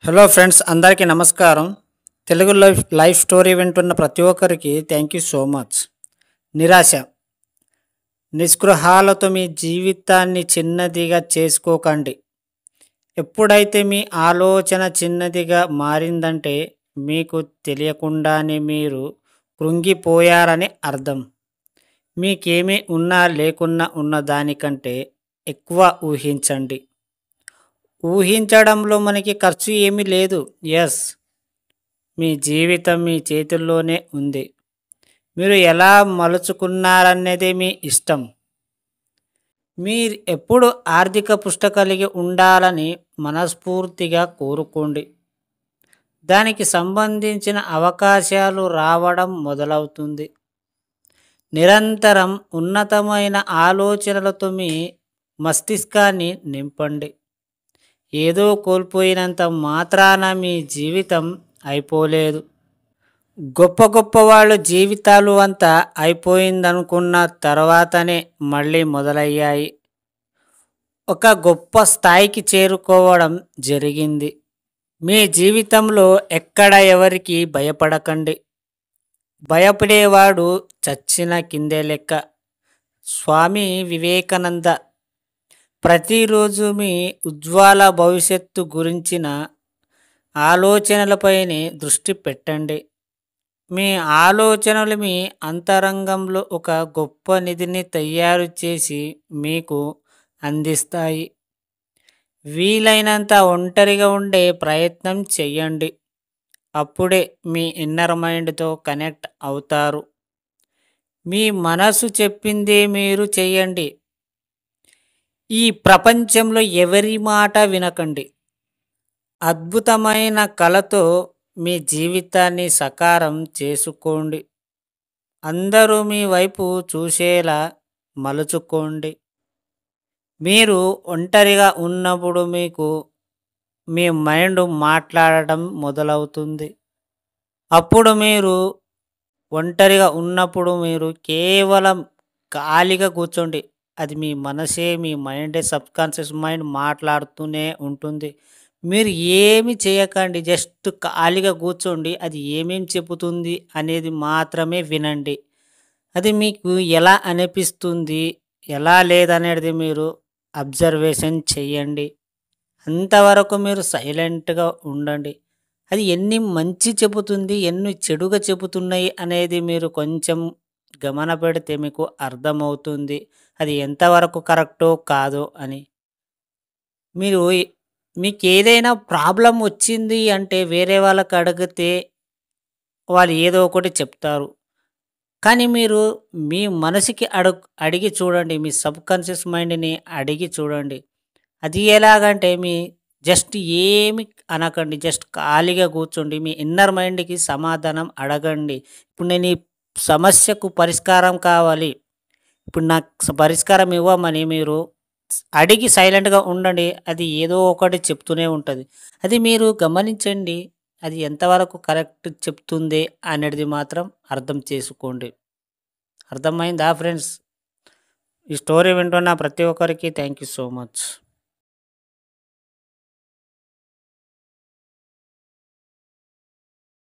Hello friends, అందరికీ నమస్కారం. Telugu life story వింటున్న ప్రతి ఒక్కరికి థ్యాంక్ యూ సో మచ్. నిరాశ, నిస్పృహాలతో మీ జీవితాన్ని చిన్నదిగా చేసుకోకండి. ఎప్పుడైతే మీ ఆలోచన చిన్నదిగా మారిందంటే మీకు తెలియకుండానే మీరు కృంగిపోయారని అర్థం. మీకేమీ ఉన్నా లేకున్నా ఉన్న దానికంటే ఎక్కువ ఊహించండి. ఊహించడంలో మనకి ఖర్చు ఏమీ లేదు. ఎస్, మీ జీవితం మీ చేతుల్లోనే ఉంది. మీరు ఎలా మలుచుకున్నారనేదే మీ ఇష్టం. మీరు ఎప్పుడు ఆర్థిక పుష్ట కలిగి ఉండాలని మనస్ఫూర్తిగా కోరుకోండి. దానికి సంబంధించిన అవకాశాలు రావడం మొదలవుతుంది. నిరంతరం ఉన్నతమైన ఆలోచనలతో మీ మస్తిష్కాన్ని నింపండి. ఏదో కోల్పోయినంత మాత్రాన మీ జీవితం అయిపోలేదు. గొప్ప గొప్ప వాళ్ళ జీవితాలు అంతా అయిపోయిందనుకున్న తర్వాతనే మళ్ళీ మొదలయ్యాయి. ఒక గొప్ప స్థాయికి చేరుకోవడం జరిగింది. మీ జీవితంలో ఎక్కడ ఎవరికి భయపడకండి. భయపడేవాడు చచ్చిన కిందే లెక్క. స్వామి వివేకానంద. ప్రతిరోజు మీ ఉజ్వల భవిష్యత్తు గురించిన ఆలోచనలపైనే దృష్టి పెట్టండి. మీ ఆలోచనలు మీ అంతరంగంలో ఒక గొప్ప నిధిని తయారు చేసి మీకు అందిస్తాయి. వీలైనంత ఒంటరిగా ఉండే ప్రయత్నం చెయ్యండి. అప్పుడే మీ ఇన్నర్ మైండ్తో కనెక్ట్ అవుతారు. మీ మనసు చెప్పిందే మీరు చెయ్యండి. ఈ ప్రపంచంలో ఎవరి మాట వినకండి. అద్భుతమైన కళతో మీ జీవితాన్ని సాకారం చేసుకోండి. అందరూ మీ వైపు చూసేలా మలుచుకోండి. మీరు ఒంటరిగా ఉన్నప్పుడు మీకు మీ మైండ్ మాట్లాడటం మొదలవుతుంది. అప్పుడు మీరు ఒంటరిగా ఉన్నప్పుడు మీరు కేవలం ఖాళీగా కూర్చోండి. అది మీ మనసే, మీ మైండే, సబ్కాన్షియస్ మైండ్ మాట్లాడుతూనే ఉంటుంది. మీరు ఏమి చేయకండి, జస్ట్ ఖాళీగా కూర్చోండి. అది ఏమేమి చెబుతుంది అనేది మాత్రమే వినండి. అది మీకు ఎలా అనిపిస్తుంది, ఎలా లేదనేది మీరు అబ్జర్వేషన్ చెయ్యండి. అంతవరకు మీరు సైలెంట్గా ఉండండి. అది ఎన్ని మంచి చెబుతుంది, ఎన్ని చెడుగా చెబుతున్నాయి అనేది మీరు కొంచెం గమన పెడితే మీకు అర్థమవుతుంది అది ఎంతవరకు కరెక్టో కాదో అని. మీరు మీకు ఏదైనా ప్రాబ్లం వచ్చింది అంటే వేరే వాళ్ళకి అడిగితే వాళ్ళు ఏదో ఒకటి చెప్తారు. కానీ మీరు మీ మనసుకి అడిగి చూడండి. మీ సబ్కాన్షియస్ మైండ్ని అడిగి చూడండి. అది ఎలాగంటే మీ జస్ట్ ఏమి అనకండి, జస్ట్ ఖాళీగా కూర్చోండి. మీ ఇన్నర్ మైండ్కి సమాధానం అడగండి. ఇప్పుడు నేను ఈ సమస్యకు పరిష్కారం కావాలి, ఇప్పుడు నాకు పరిష్కారం ఇవ్వమని మీరు అడిగి సైలెంట్గా ఉండండి. అది ఏదో ఒకటి చెప్తూనే ఉంటుంది. అది మీరు గమనించండి. అది ఎంతవరకు కరెక్ట్ చెప్తుంది అనేది మాత్రం అర్థం చేసుకోండి. అర్థమైందా ఫ్రెండ్స్? ఈ స్టోరీ వింటున్న ప్రతి ఒక్కరికి థ్యాంక్ యూ సో మచ్.